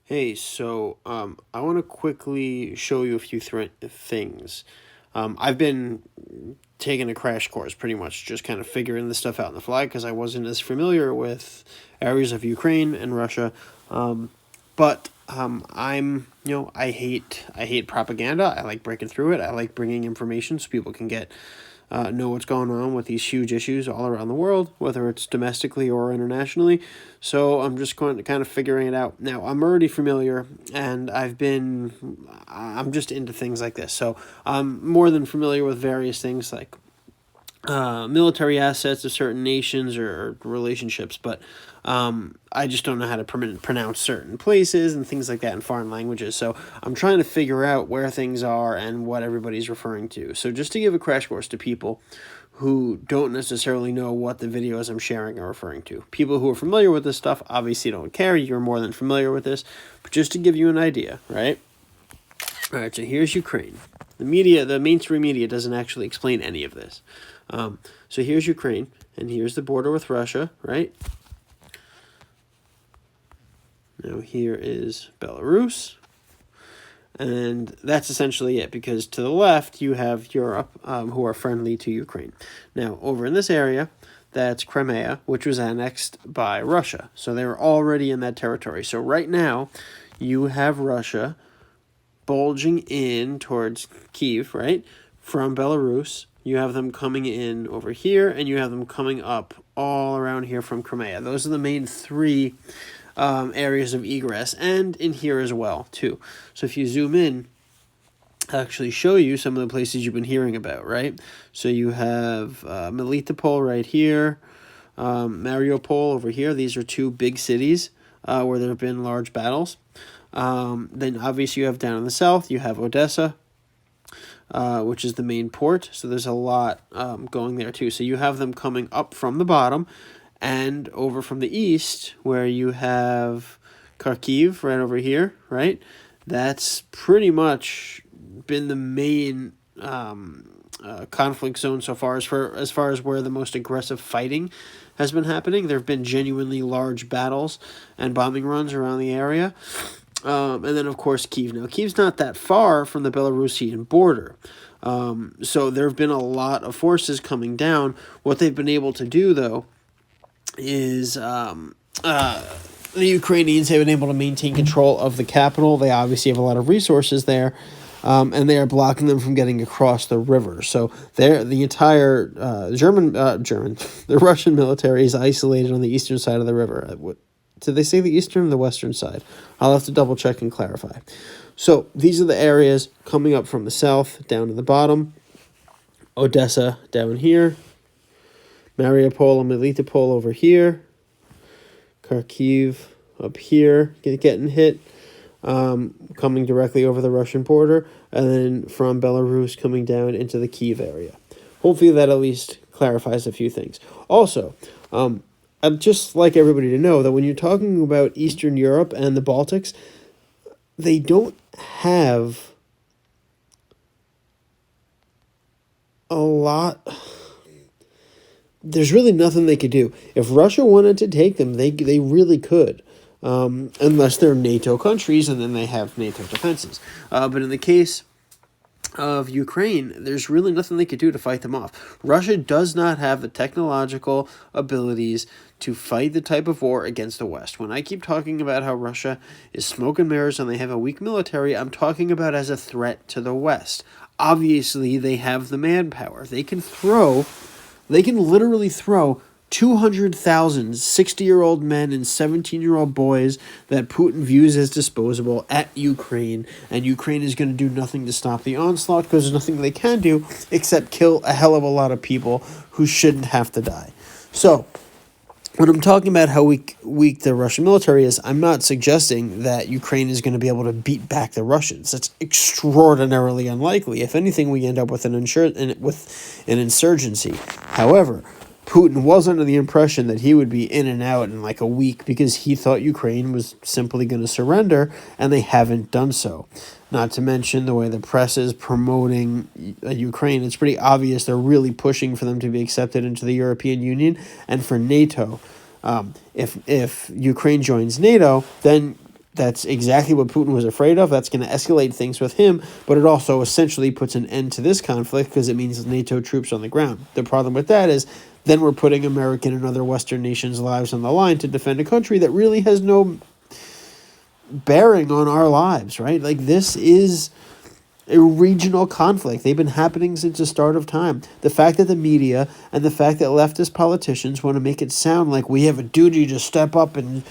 Hey, I want to quickly show you a few things. I've been taking a crash course pretty much, just kind of figuring this stuff out on the fly because I wasn't as familiar with areas of Ukraine and Russia. I hate propaganda. I like breaking through it. I like bringing information so people can know what's going on with these huge issues all around the world, whether it's domestically or internationally. So I'm just going to kind of figuring it out. Now, I'm already familiar and I'm just into things like this. So I'm more than familiar with various things like military assets of certain nations or relationships, but I just don't know how to pronounce certain places and things like that in foreign languages. So I'm trying to figure out where things are and what everybody's referring to. So just to give a crash course to people who don't necessarily know what the videos I'm sharing are referring to. People who are familiar with this stuff obviously don't care. You're more than familiar with this, but just to give you an idea, right? All right, so here's Ukraine. The mainstream media doesn't actually explain any of this. So here's Ukraine, and here's the border with Russia, right? Now here is Belarus, and that's essentially it, because to the left you have Europe, who are friendly to Ukraine. Now, over in this area, that's Crimea, which was annexed by Russia. So they were already in that territory. So right now, you have Russia bulging in towards Kyiv, right, from Belarus. You have them coming in over here, and you have them coming up all around here from Crimea. Those are the main three areas of egress, and in here as well, too. So if you zoom in, I'll actually show you some of the places you've been hearing about, right? So you have Melitopol right here, Mariupol over here. These are two big cities where there have been large battles. Then obviously you have down in the south, you have Odessa, which is the main port. So there's a lot going there too. So you have them coming up from the bottom and over from the east, where you have Kharkiv right over here, right? That's pretty much been the main conflict zone so far, as far as where the most aggressive fighting has been happening. There have been genuinely large battles and bombing runs around the area. And then, of course, Kyiv. Now, Kyiv's not that far from the Belarusian border. So there have been a lot of forces coming down. What they've been able to do, though, is the Ukrainians have been able to maintain control of the capital. They obviously have a lot of resources there, and they are blocking them from getting across the river. So the entire the Russian military is isolated on the eastern side of the river. Did they say the eastern or the western side? I'll have to double check and clarify. So these are the areas coming up from the south down to the bottom. Odessa down here. Mariupol and Melitopol over here. Kharkiv up here getting hit. Coming directly over the Russian border. And then from Belarus coming down into the Kyiv area. Hopefully that at least clarifies a few things. Also, I'd just like everybody to know that when you're talking about Eastern Europe and the Baltics, they don't have a lot. There's really nothing they could do. If Russia wanted to take them, they really could, unless they're NATO countries, and then they have NATO defenses. But in the case of Ukraine, there's really nothing they could do to fight them off. Russia does not have the technological abilities to fight the type of war against the West. When I keep talking about how Russia is smoke and mirrors and they have a weak military, I'm talking about as a threat to the West. Obviously, they have the manpower. They can literally throw 200,000 60-year-old men and 17-year-old boys that Putin views as disposable at Ukraine, and Ukraine is going to do nothing to stop the onslaught because there's nothing they can do except kill a hell of a lot of people who shouldn't have to die. So, when I'm talking about how weak the Russian military is, I'm not suggesting that Ukraine is going to be able to beat back the Russians. That's extraordinarily unlikely. If anything, we end up with an insurgency. However, Putin was under the impression that he would be in and out in like a week because he thought Ukraine was simply going to surrender, and they haven't done so. Not to mention the way the press is promoting Ukraine. It's pretty obvious they're really pushing for them to be accepted into the European Union and for NATO. If Ukraine joins NATO, then That's exactly what Putin was afraid of. That's going to escalate things with him, but it also essentially puts an end to this conflict because it means NATO troops on the ground. The problem with that is then we're putting American and other Western nations' lives on the line to defend a country that really has no bearing on our lives, right? Like, this is a regional conflict. They've been happening since the start of time. The fact that the media and the fact that leftist politicians want to make it sound like we have a duty to step up and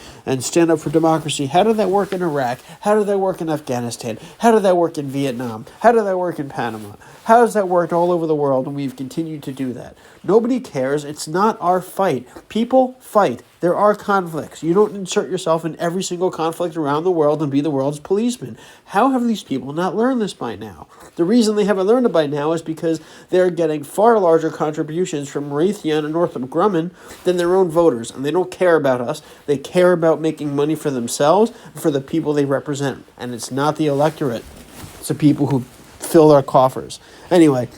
stand up for democracy. How did that work in Iraq? How did that work in Afghanistan? How did that work in Vietnam? How did that work in Panama? How has that worked all over the world, and we've continued to do that? Nobody cares. It's not our fight. People fight. There are conflicts. You don't insert yourself in every single conflict around the world and be the world's policeman. How have these people not learned this by now? The reason they haven't learned it by now is because they're getting far larger contributions from Raytheon and Northrop Grumman than their own voters, and they don't care about us. They care about making money for themselves and for the people they represent, and it's not the electorate. It's the people who fill their coffers. Anyway,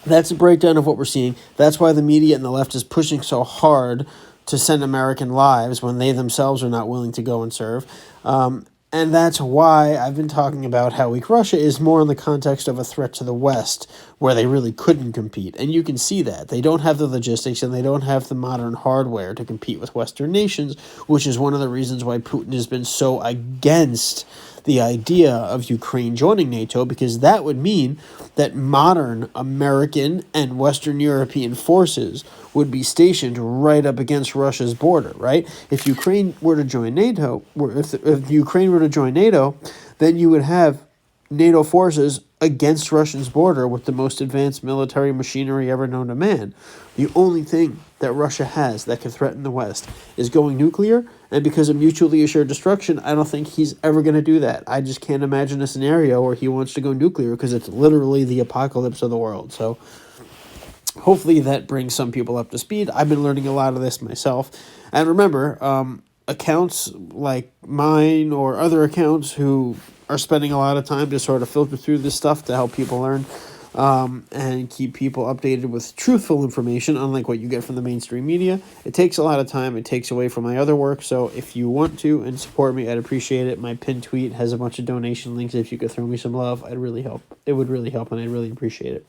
that's a breakdown of what we're seeing. That's why the media and the left is pushing so hard to send American lives when they themselves are not willing to go and serve. And that's why I've been talking about how weak Russia is more in the context of a threat to the West, where they really couldn't compete. And you can see that. They don't have the logistics and they don't have the modern hardware to compete with Western nations, which is one of the reasons why Putin has been so against the idea of Ukraine joining NATO, because that would mean that modern American and Western European forces would be stationed right up against Russia's border, right? If Ukraine were to join NATO, if Ukraine were to join NATO, then you would have NATO forces against Russia's border with the most advanced military machinery ever known to man. The only thing that Russia has that can threaten the West is going nuclear, and because of mutually assured destruction, I don't think he's ever going to do that. I just can't imagine a scenario where he wants to go nuclear because it's literally the apocalypse of the world. So hopefully that brings some people up to speed. I've been learning a lot of this myself. And remember, accounts like mine or other accounts who are spending a lot of time to sort of filter through this stuff to help people learn and keep people updated with truthful information, unlike what you get from the mainstream media. It takes a lot of time. It takes away from my other work. So if you want to and support me, I'd appreciate it. My pinned tweet has a bunch of donation links. If you could throw me some love, I'd really help. It would really help, and I'd really appreciate it.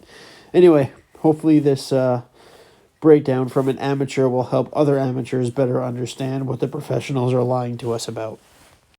Anyway, hopefully this breakdown from an amateur will help other amateurs better understand what the professionals are lying to us about.